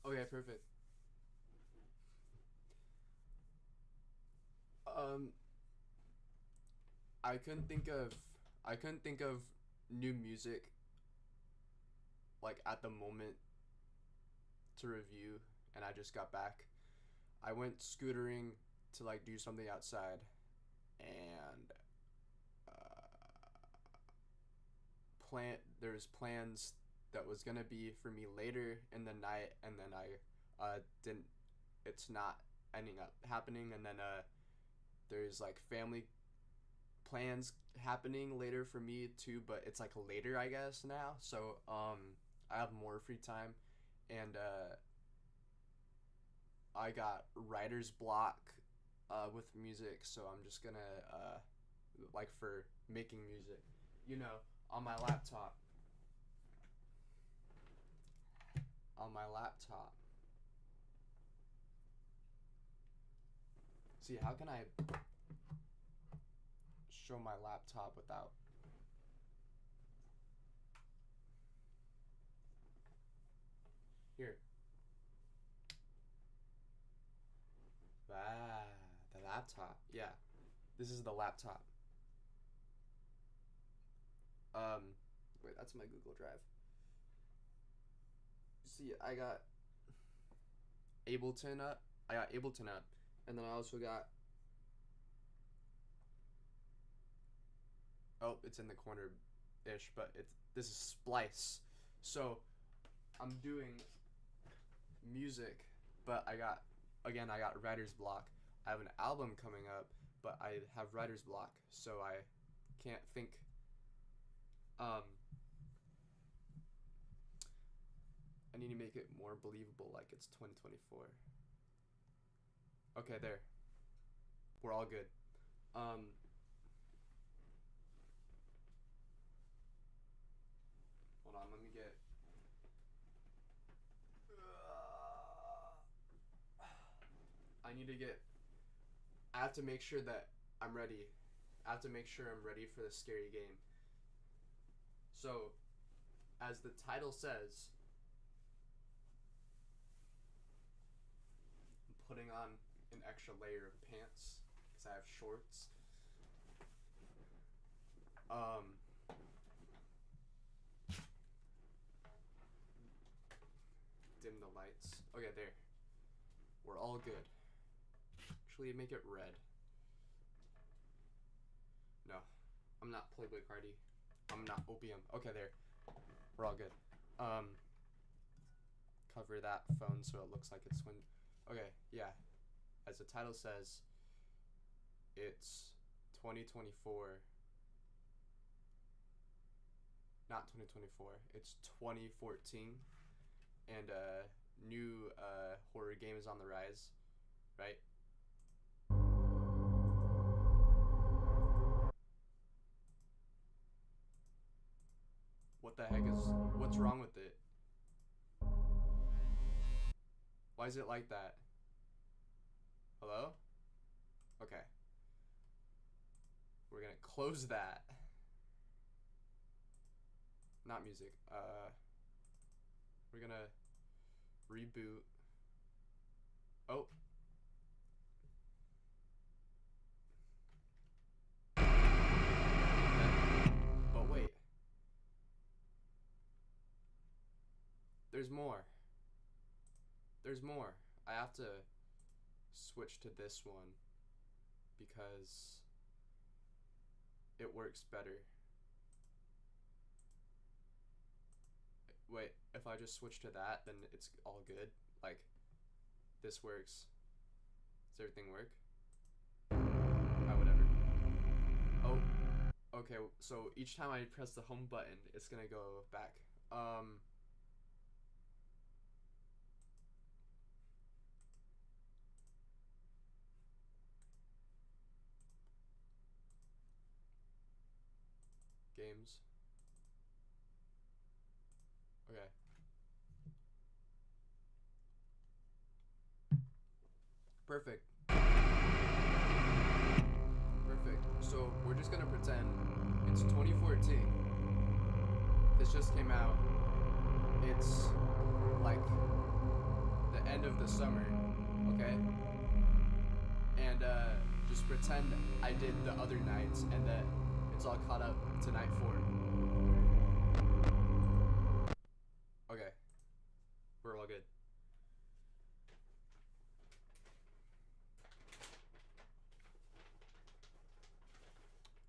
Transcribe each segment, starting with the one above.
Okay, perfect. Um, I couldn't think of I couldn't think of new music like at the moment to review, and I just got back. I went scootering to like do something outside, and there's plans that was gonna be for me later in the night, and then I didn't. It's not ending up happening, and then there's like family plans happening later for me too, but it's like later I guess now. So I have more free time, and I got writer's block with music, so I'm just gonna like for making music, on my laptop. On my laptop. See, how can I show my laptop without? Here. Ah, the laptop. Yeah, this is the laptop. Wait, that's my Google Drive. See, I got Ableton up. And then I also got. Oh, it's in the corner, ish, but this is Splice. So, I'm doing music, but I got writer's block. I have an album coming up, but I have writer's block, so I can't think. I need to make it more believable, like it's 2024. Okay, there. We're all good. Hold on, let me get. I have to make sure that I'm ready. I have to make sure I'm ready for the scary game. So, as the title says, I'm putting on an extra layer of pants because I have shorts. Dim the lights. Okay, there. We're all good. Actually, make it red. No, I'm not Playboy Cardi. I'm not Opium. Okay, there. We're all good. Cover that phone so it looks like it's when. Okay, yeah. As the title says, it's 2024. Not 2024. It's 2014, and new horror game is on the rise, right? What's wrong with it? Why is it like that? Hello? Okay. We're gonna close that. Not music. We're gonna reboot. Oh. But wait. There's more. There's more. I have to switch to this one because it works better. Wait, if I just switch to that, then it's all good. Like, this works. Does everything work? Whatever. Oh, okay, so each time I press the home button, it's gonna go back. Games. Okay. Perfect. Perfect. So we're just gonna pretend it's 2014. This just came out. It's like end of the summer, okay? And just pretend I did the other nights and that it's all caught up to night 4. Okay. We're all good.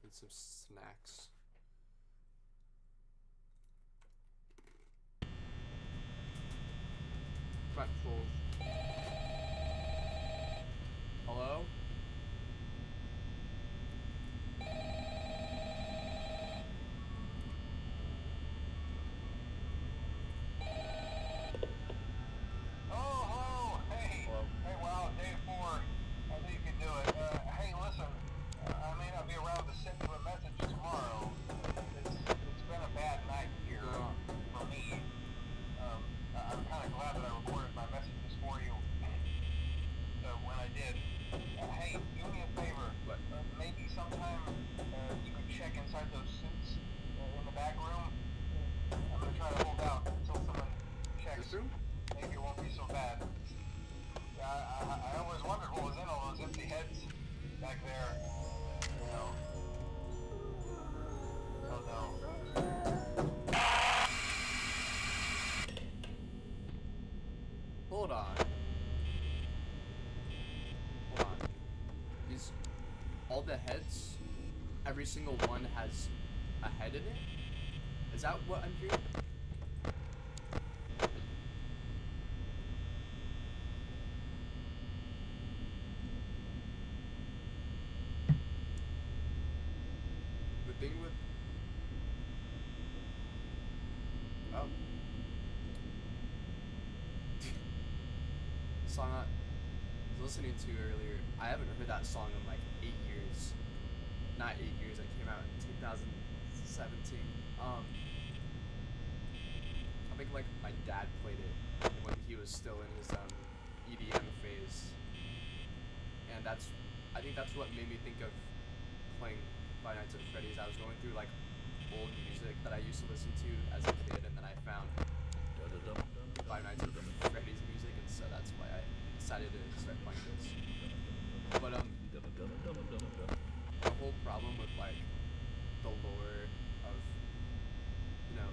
Need some snacks. Pretzels. Hello? Maybe it won't be so bad. I always wondered what was in all those empty heads back there. You know. Oh no. Hold on. These, all the heads, every single one has a head in it? Is that what I'm hearing? Thing with song I was listening to earlier, I haven't heard that song in like 8 years. Not 8 years, it came out in 2017. I think like my dad played it when he was still in his EDM phase, and I think that's what made me think of playing Five Nights at Freddy's. I was going through like old music that I used to listen to as a kid, and then I found Five Nights at Freddy's music, and so that's why I decided to start playing this. But the whole problem with like the lore of, you know,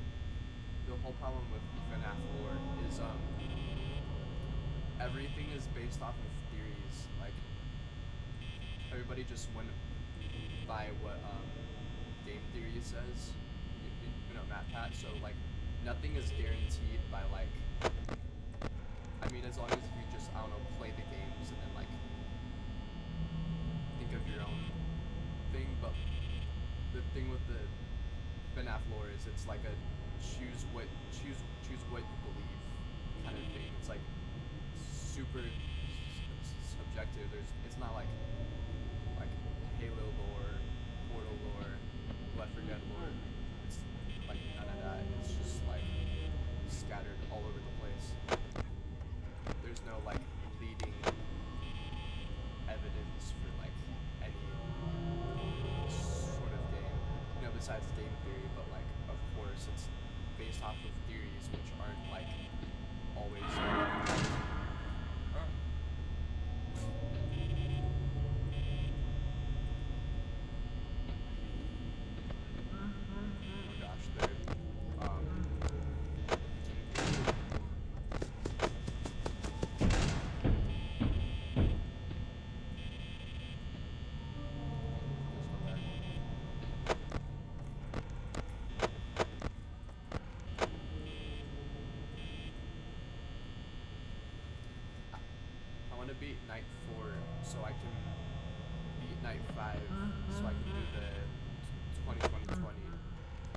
the whole problem with FNAF lore is everything is based off of theories. Like everybody just went by what game theory says, you know, MatPat. So like nothing is guaranteed by like, I mean, as long as you just, I don't know, play the games and then like think of your own thing. But the thing with the FNAF lore is it's like a choose what you believe kind of thing. It's like super subjective. It's not like Halo lore, Portal lore, Left 4 Dead lore. It's like none of that. It's just like scattered all over the place. There's no like leading evidence for like any sort of game, you know, besides game theory. But like, of course, it's based off of theories which aren't like always. To beat night 4 so I can beat night 5 so I can do the 2020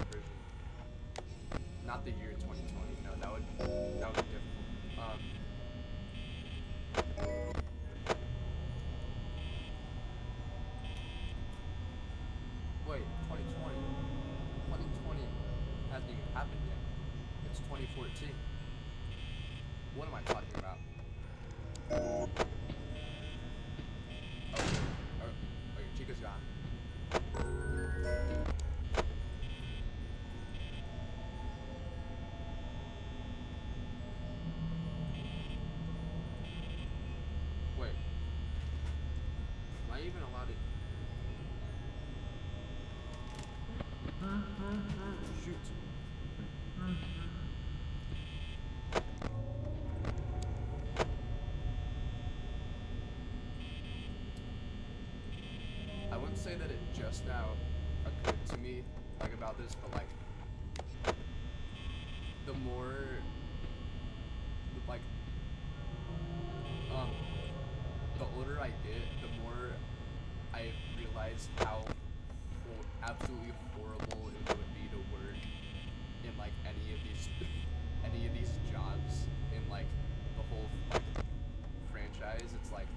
version. Not the year 2020. No, that would be difficult. Wait, 2020 hasn't even happened yet. It's 2014. What am I talking about? Okay, Chica's gone. Shoot. I wouldn't say that it just now occurred to me, like, about this, but, like, the more, like, the older I get, the more I realize how absolutely horrible it would be to work in, like, any of these jobs in, like, the whole, like, franchise. It's like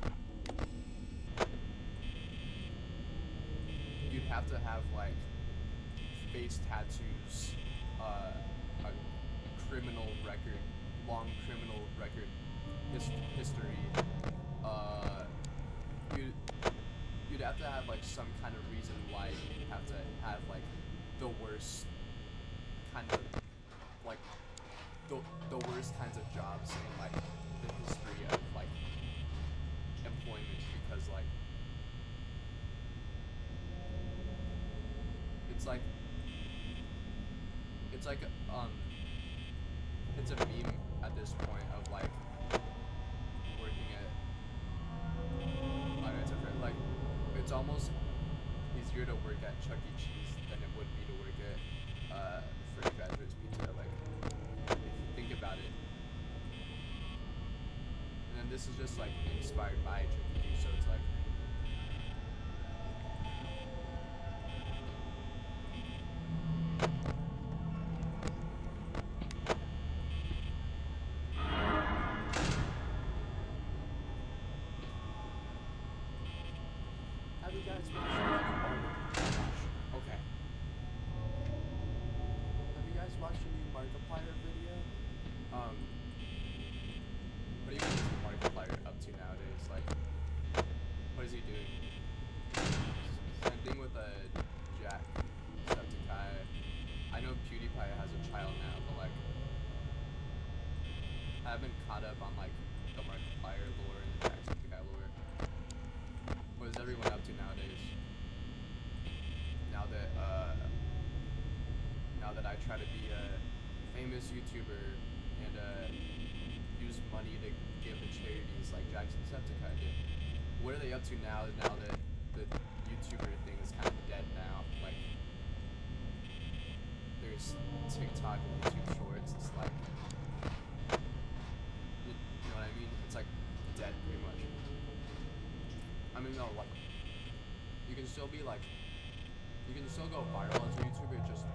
you'd have to have, like, face tattoos, a criminal record, long criminal record history. You'd have to have, like, some kind of reason why you'd have to have, like, the worst kind of, like, the worst kinds of jobs in, like, the history of, like, employment, because, like, it's like it's a meme at this point of, like, working at, like, it's almost easier to work at Chuck E. Cheese than it would be to work at Freddy Fazbear's Pizza, like, if you think about it. And then this is just, like, inspired by Chuck E. Cheese, so it's like, have you guys watched okay. Have you guys watched a new Markiplier video? What do you think is Markiplier up to nowadays? Like, what is he doing? Same thing with Jacksepticeye. I know PewDiePie has a child now, but, like, I haven't caught up on, like, the Markiplier lore and the Jacksepticeye lore. What is everyone up to nowadays? Now that I try to be a famous YouTuber and use money to give to charities like Jacksepticeye did. What are they up to now that the YouTuber thing is kind of dead now? Like, there's TikTok and YouTube Shorts. It's like, you know what I mean? It's like dead pretty much. I mean, no, like, you can still be, like, you can still go viral as a YouTuber. It just,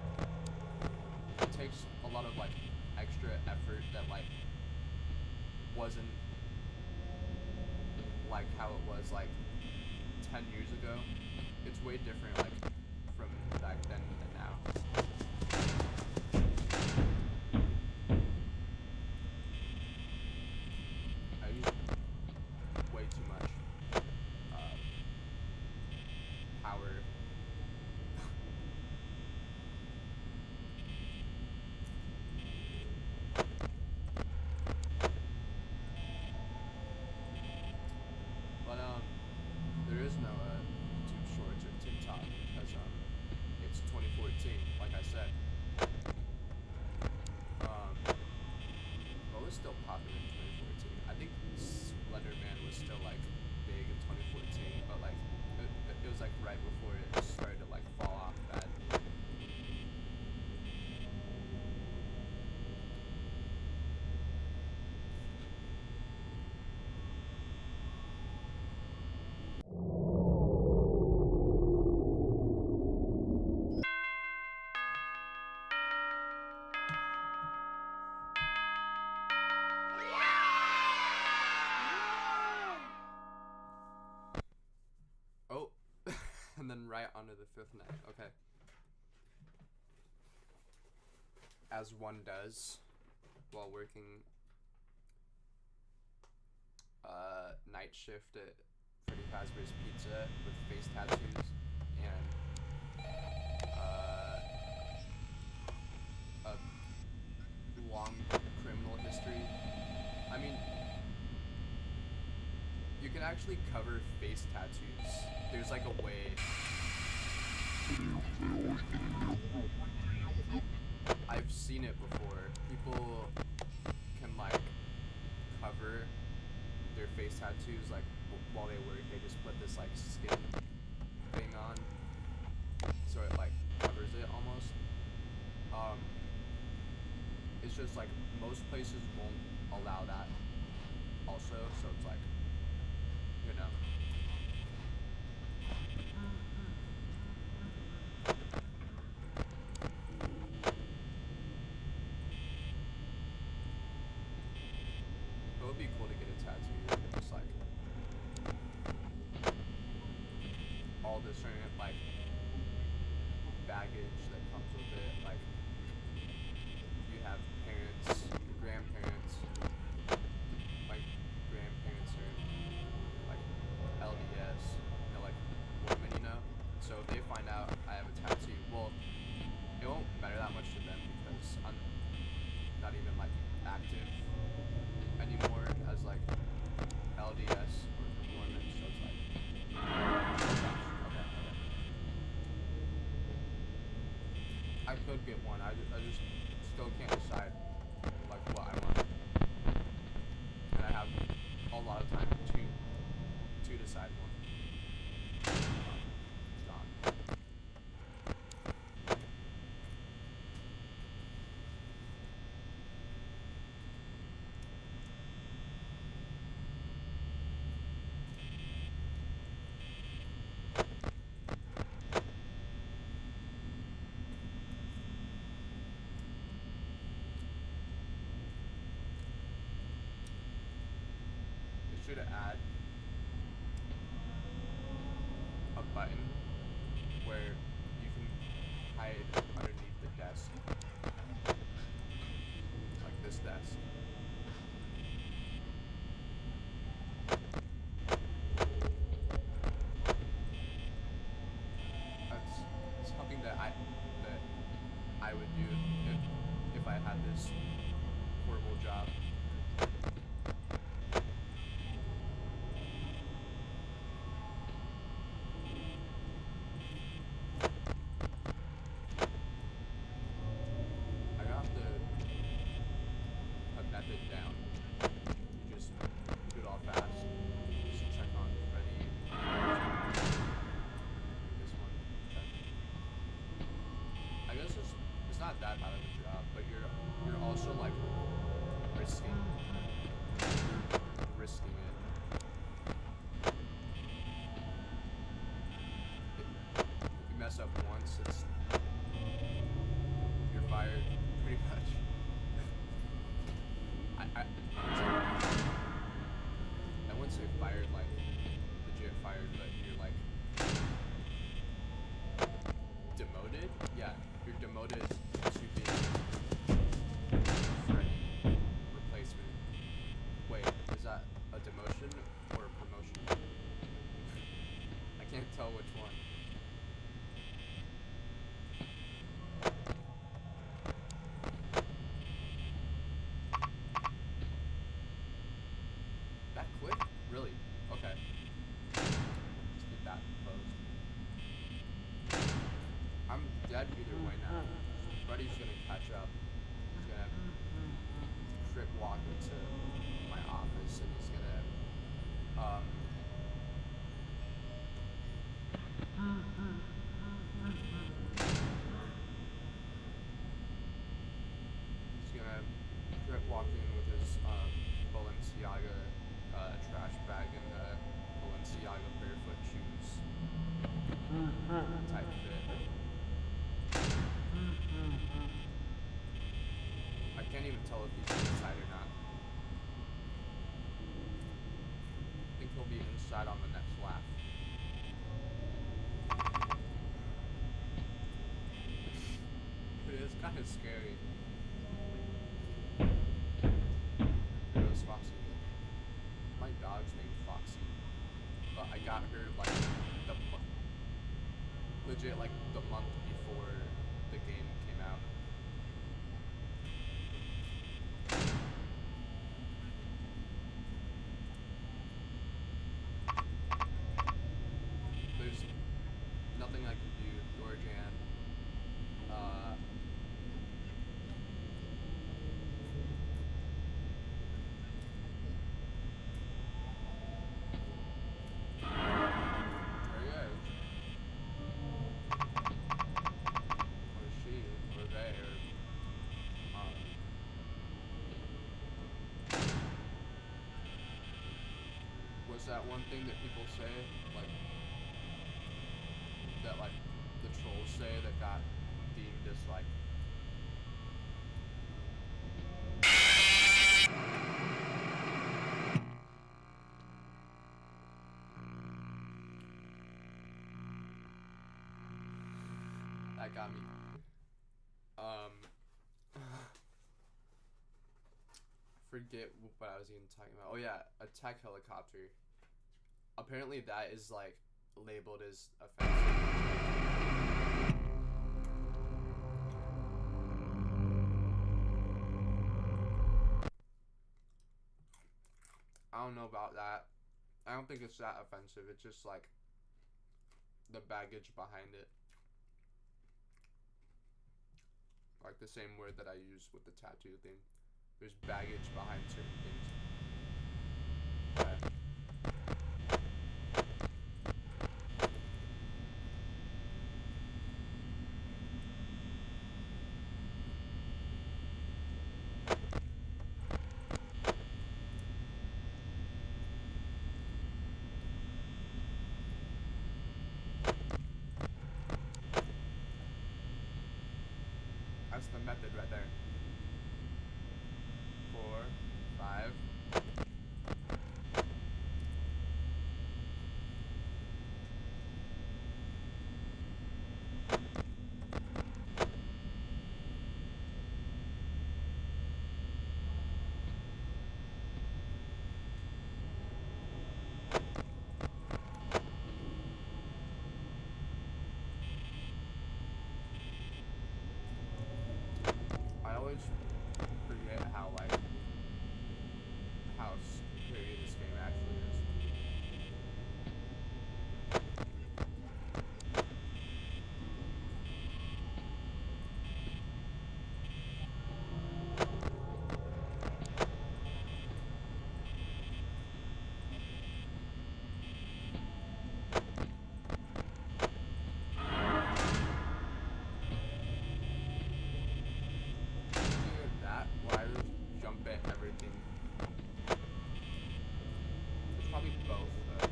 it takes a lot of, like, extra effort that, like, wasn't like how it was, like, 10 years ago. It's way different, like, from back then and now. I use way too much power. But there is no YouTube Shorts or TikTok because it's 2014, like I said. What was still popular in 2014? I think Slender Man was still, like, big in 2014, but, like, it was, like, right before it started to, like, fall off bad. Oh, and then right onto the fifth night. Okay. As one does while working night shift at Freddy Fazbear's Pizza with face tattoos and a long criminal history. I mean, you can actually cover face tattoos. There's, like, a way. I've seen it before. People can like cover their face tattoos like while they work. They just put this like skin thing on, so it like covers it almost. It's just like most places won't allow that also, so it's like, you know. It would be cool to get a tattoo, just like all the certain like baggage that comes with it, like you have parents, your grandparents, my grandparents are like LDS, like women, you know. So if they find out I have a tattoo, well, it won't matter that much to them because I'm not even like active anymore as like LDS or Mormon, so it's like okay. I could get one. I just still can't decide like what I want, and I have a lot of time to decide one. It's gone. They should add a button where you can hide underneath the desk, like this desk. That's something that I would do if I had this horrible job. I got the method down. You just do it all fast. Just check on ready. This one. Okay. I guess it's not that bad of a job, but you're also like risking it. If you mess up once, you're fired pretty much. I wouldn't say fired like legit fired, but you're like demoted. Yeah, you're demoted to being Freddy replacement. Wait, is that a demotion or a promotion? I can't tell which one. That quick? Really? Okay. Let's get that closed. I'm dead either way now. Freddy's gonna catch up. He's gonna trip walk into my office and he's gonna trip walk in with his Balenciaga trash bag and Balenciaga barefoot shoes type fit. I can't even tell if he's inside or not. I think he'll be inside on the next lap. But it is kind of scary. There goes Foxy. My dog's named Foxy, but I got her like legit like the month before the game came out. There's nothing I can do, Georgian. what's that one thing that people say, like, that, like, the trolls say that got deemed as, like, that got me. Forget what I was even talking about. Oh yeah, attack helicopter. Apparently that is like labeled as offensive. I don't know about that. I don't think it's that offensive. It's just like the baggage behind it. Like the same word that I use with the tattoo thing. There's baggage behind certain things. That's the method right there. 4, 5. I always forget how scary this game actually is. Either that or I just jump at everything. It's probably both though.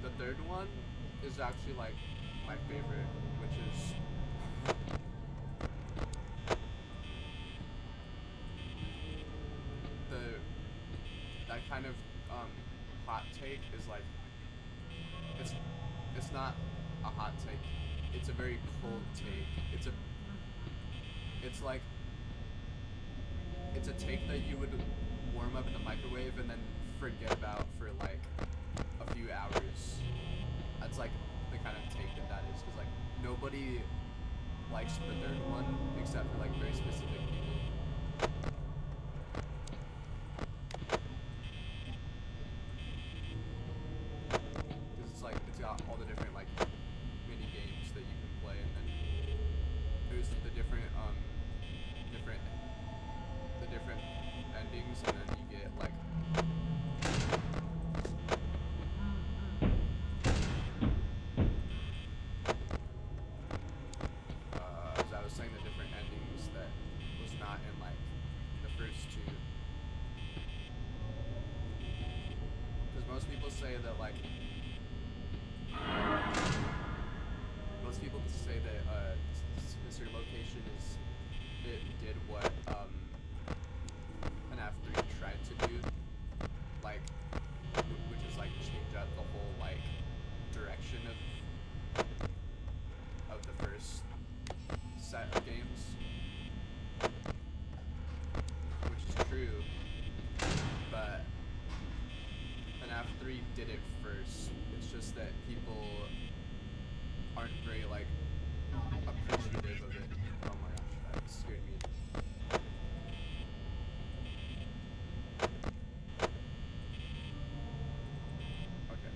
The third one is actually like my favorite, which is that kind of hot take is like it's not a hot take. It's a very cold take. It's a take that you would warm up in the microwave and then forget about for like a few hours. That's like the kind of take that is, because like nobody likes the third one except for like very specific people. Because it's like it's got all the different like mini games that you can play, and then there's the different endings, and then you get like as I was saying, the different endings that was not in like the first two. Because most people say that like Mr. Location it did what FNAF 3 tried to do, like which is like change up the whole like direction of the first set of games, which is true, but FNAF 3 did it first. It's just that people aren't very like appreciative of it. Oh my gosh, that scared me. Okay.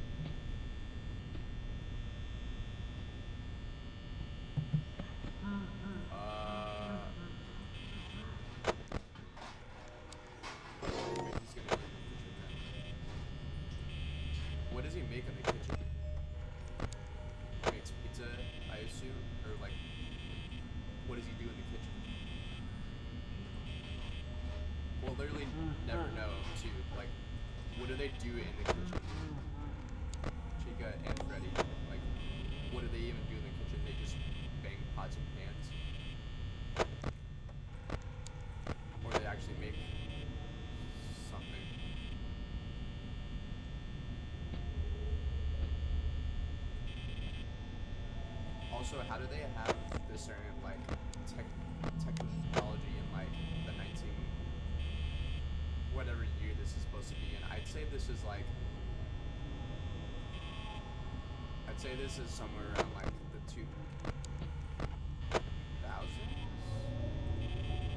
never know too. Like, what do they do in the kitchen? Chica and Freddy, like, what do they even do in the kitchen? They just bang pots and pans, or they actually make something. Also, how do they have this certain like technology in like the 19 whatever year this is supposed to be in? I'd say this is like, I'd say this is somewhere around like the 2000s.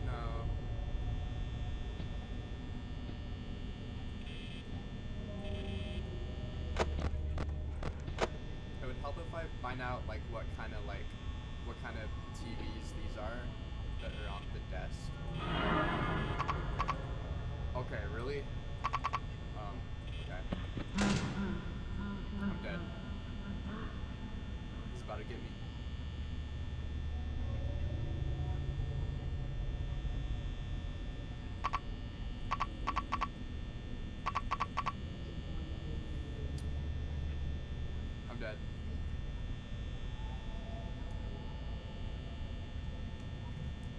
No. It would help if I find out like what kind of TVs these are that are on the desk. Okay, really? Okay. I'm dead. He's about to get me. I'm dead.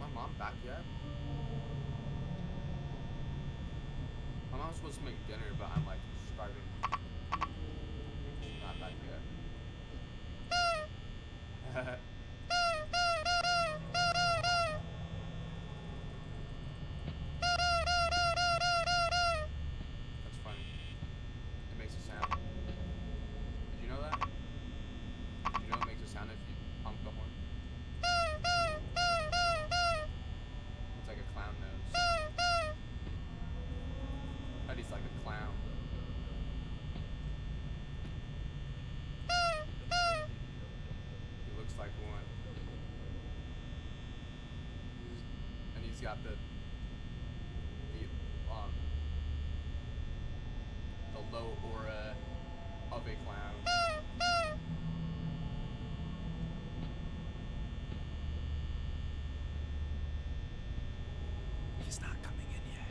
My mom back yet? My mom's supposed to make dinner, but I'm like starving. She's not back yet. That's funny. It makes a sound. Did you know that? Did you know it makes a sound if you honk the horn? It's like a clown nose. Eddie's like a clown. He looks like one. And he's got the low aura of a clown. He's not coming in yet.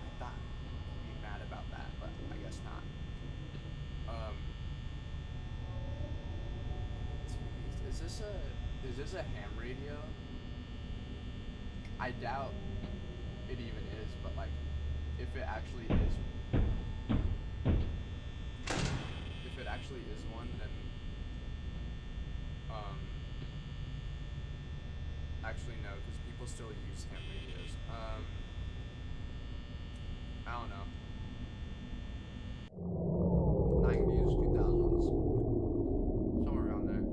I thought he'd be mad about that, but I guess not. Is this a ham radio? I doubt it even is, but like, if it actually is one, then actually no, because people still use ham radios. I don't know. 90s, 2000s, somewhere around there.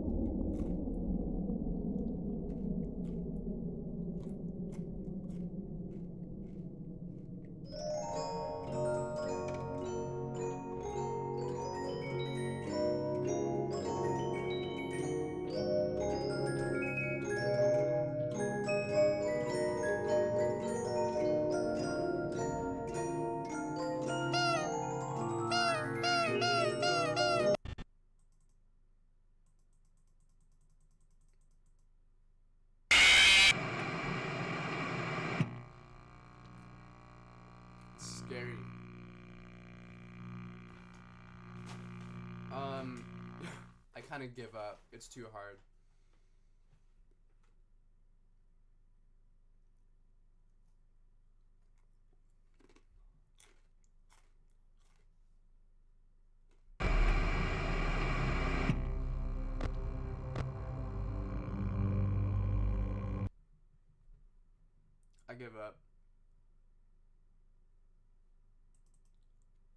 Scary. I kind of give up. It's too hard. I give up.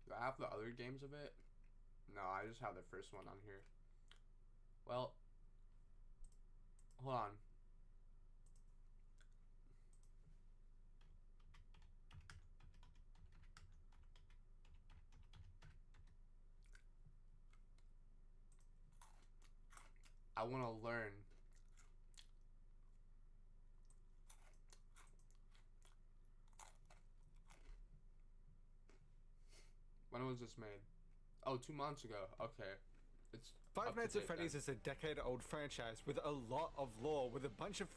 Do I have the other games of it? No, I just have the first one on here. Well, hold on. I want to learn. When was this made? Oh, 2 months ago. Okay. It's Five Nights at Freddy's is a decade-old franchise with a lot of lore with a bunch of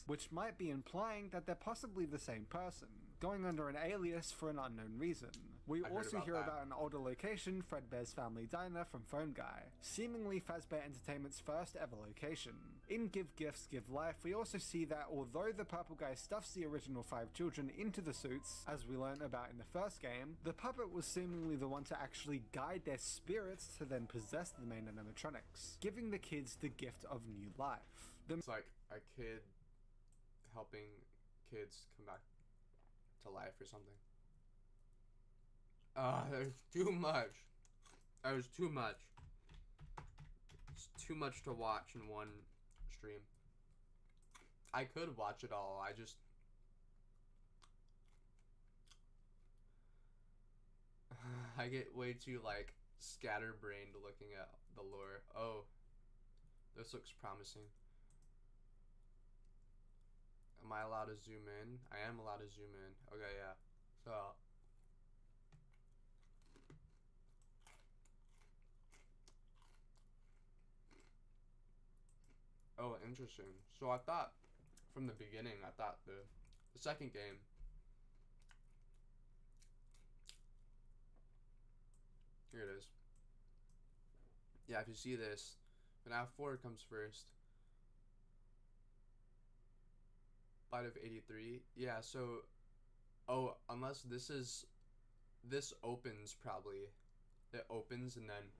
which might be implying that they're possibly the same person. going under an alias for an unknown reason. We heard also about hear that. about an older location, Fredbear's Family Diner from Phone Guy, seemingly Fazbear Entertainment's first ever location. In Give Gifts, Give Life, we also see that although the purple guy stuffs the original 5 children into the suits, as we learned about in the first game, the puppet was seemingly the one to actually guide their spirits to then possess the main animatronics, giving the kids the gift of new life. It's like a kid helping kids come back to life or something. There's too much. There's too much. It's too much to watch in one stream. I could watch it all. I get way too like scatterbrained looking at the lore. Oh, this looks promising. Am I allowed to zoom in? I am allowed to zoom in. Okay, yeah. So oh, interesting. So I thought from the beginning, I thought the second game here it is. Yeah, if you see this, FNAF 4 comes first. Light of 83. Yeah, so oh, unless this opens probably. It opens and then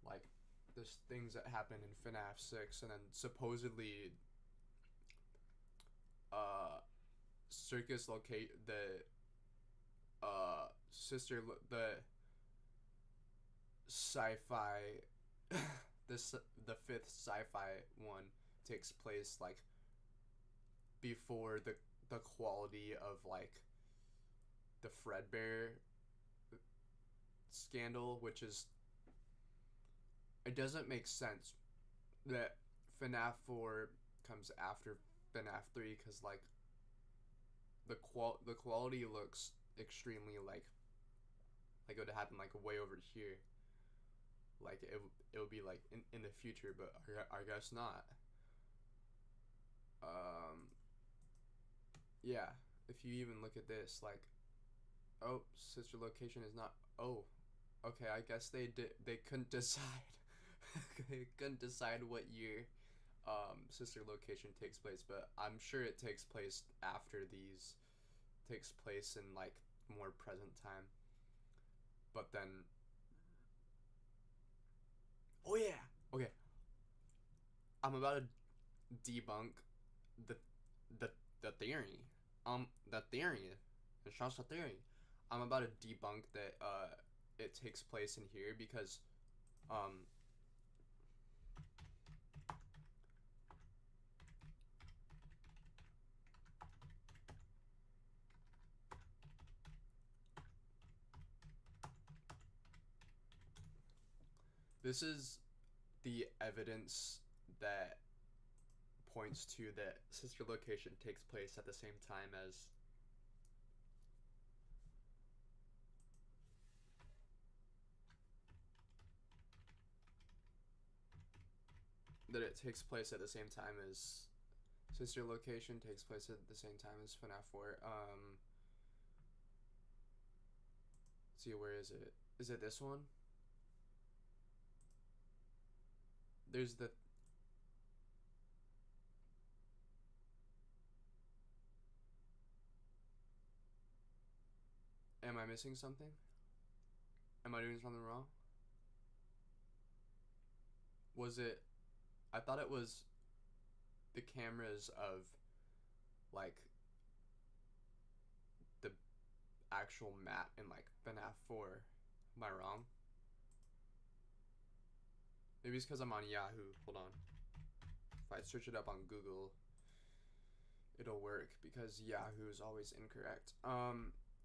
like there's things that happen in FNAF 6 and then supposedly circus locate the the sci-fi the fifth sci-fi one takes place like before the quality of like the Fredbear scandal, which is it doesn't make sense that FNAF 4 comes after FNAF 3 because like the quality looks extremely like it would happen like way over here, like it would be like in the future, but I guess not. Yeah, if you even look at this, like, oh, sister location is not. Oh, okay, I guess they couldn't decide. They couldn't decide what year sister location takes place, but I'm sure it takes place after these, takes place in like more present time. But then oh yeah, okay, I'm about to debunk the the theory. The theory. It's just a theory. I'm about to debunk that it takes place in here because this is the evidence that points to that sister location takes place at the same time as sister location takes place at the same time as FNAF 4. Let's see, where is it? Is it this one? There's the am I missing something? Am I doing something wrong? Was it I thought it was the cameras of like the actual map in like FNAF 4. Am I wrong? Maybe it's because I'm on Yahoo. Hold on. If I search it up on Google, it'll work because Yahoo is always incorrect.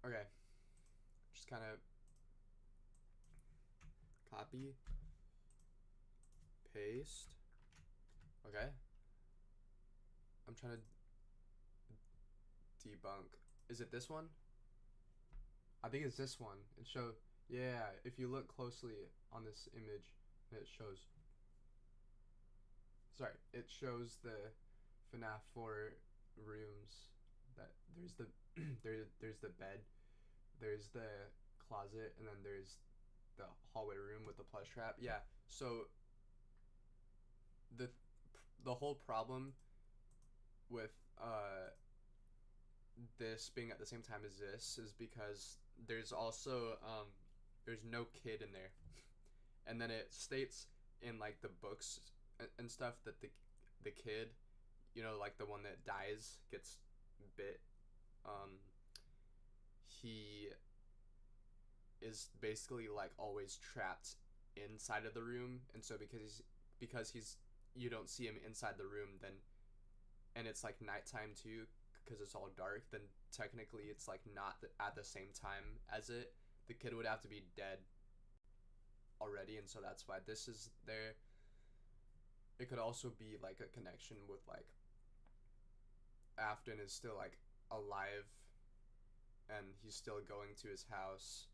Okay. Just kind of copy, paste. Okay. I'm trying to debunk. Is it this one? I think it's this one. It shows. Yeah, if you look closely on this image, it shows. Sorry, it shows the FNAF 4 rooms that there's the there's the bed, there's the closet, and then there's the hallway room with the plush trap. Yeah. So the the whole problem with this being at the same time as this is because there's also there's no kid in there, and then it states in like the books and stuff that the kid, you know, like the one that dies, gets bit, um he is basically like always trapped inside of the room, and so because he's you don't see him inside the room, then and it's like nighttime too because it's all dark, then technically it's like not at the same time as it. The kid would have to be dead already, and so that's why this is there. It could also be like a connection with like Afton is still like alive and he's still going to his house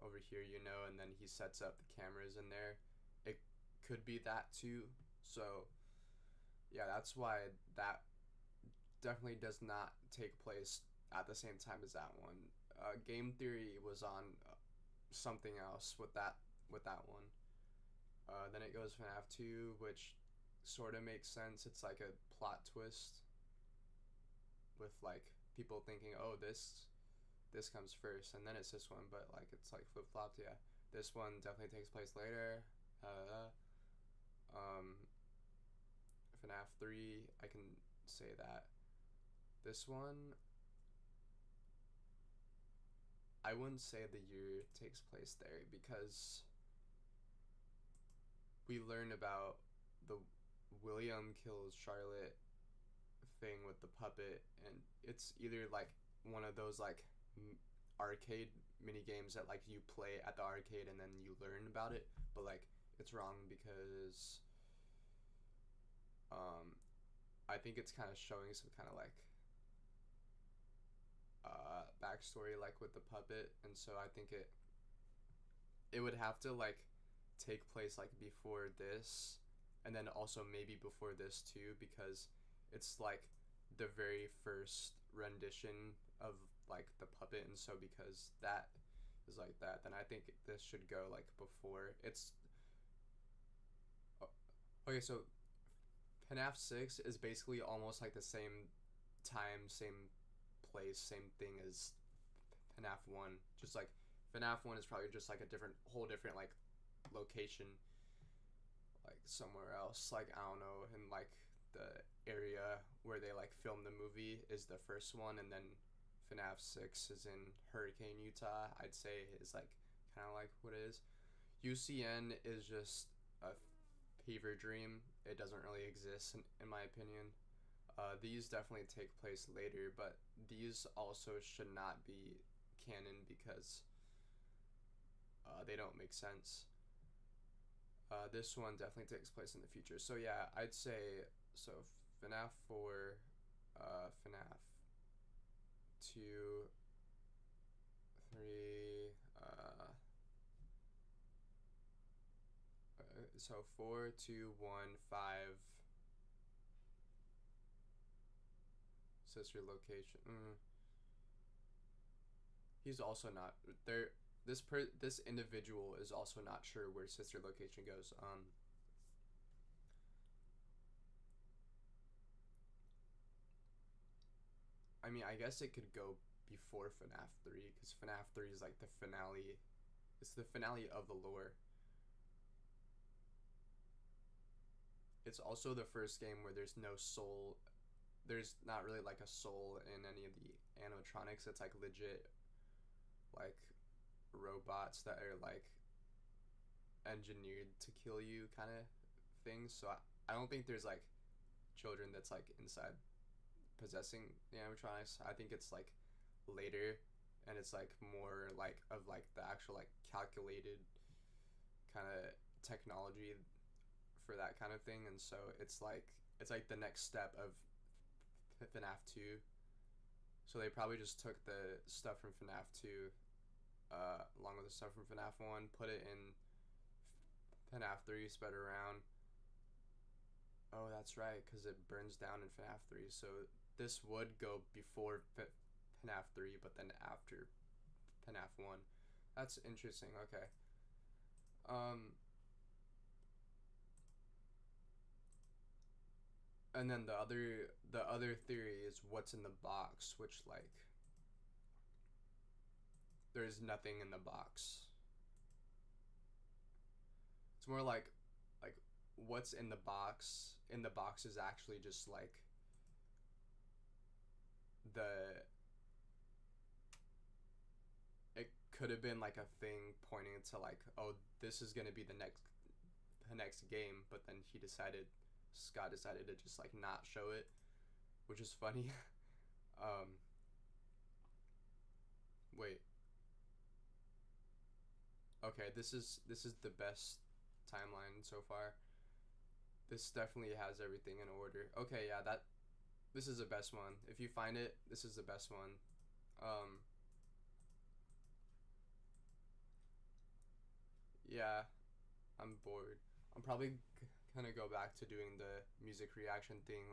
over here, you know, and then he sets up the cameras in there. It could be that too. So yeah, that's why that definitely does not take place at the same time as that one. Game theory was on something else with that one. Then it goes FNAF 2, which sort of makes sense. It's like a plot twist with like people thinking, oh, this comes first, and then it's this one, but like it's like flip flopped. Yeah, this one definitely takes place later. FNAF 3, I can say that. This one, I wouldn't say the year takes place there because we learn about the William kills Charlotte thing with the puppet, and it's either like one of those like arcade mini games that like you play at the arcade and then you learn about it, but like it's wrong because I think it's kind of showing some kind of like backstory like with the puppet, and so I think it would have to like take place like before this, and then also maybe before this too, because it's like the very first rendition of like the puppet, and so because that is like that, then I think this should go like before it's okay. So FNAF 6 is basically almost like the same time, same place, same thing as FNAF 1. Just like FNAF 1 is probably just like a whole different like location, like somewhere else. Like I don't know, in like the area where they like filmed the movie is the first one, and then FNAF 6 is in Hurricane, Utah. I'd say is like kind of like what it is. UCN is just a fever dream. It doesn't really exist in my opinion. These definitely take place later, but these also should not be canon because they don't make sense. This one definitely takes place in the future. So yeah, I'd say so FNAF 4, FNAF 2, 3, so 4, 2, 1, 5, sister location. He's also not there. This individual is also not sure where sister location goes. I mean, I guess it could go before FNAF 3 because FNAF 3 is like the finale. It's the finale of the lore. It's also the first game where there's no soul. There's not really like a soul in any of the animatronics. It's like legit like robots that are like engineered to kill you kind of things. So I don't think there's like children that's like inside possessing the animatronics. I think it's like later, and it's like more like of like the actual like calculated kind of technology for that kind of thing, and so it's like the next step of FNAF 2. So they probably just took the stuff from FNAF 2 along with the stuff from FNAF 1, put it in FNAF 3, spread it around. Oh, that's right, because it burns down in FNAF 3, so this would go before FNAF 3, but then after FNAF 1. That's interesting. Okay. And then the other theory is what's in the box, which like there's nothing in the box. It's more like what's in the box. In the box is actually just like it could have been like a thing pointing to like, oh, this is gonna be the next game, but then Scott decided to just like not show it, which is funny. Wait. Okay, this is the best timeline so far. This definitely has everything in order. Okay, yeah, this is the best one. If you find it, this is the best one. Yeah, I'm bored. I'm probably gonna go back to doing the music reaction thing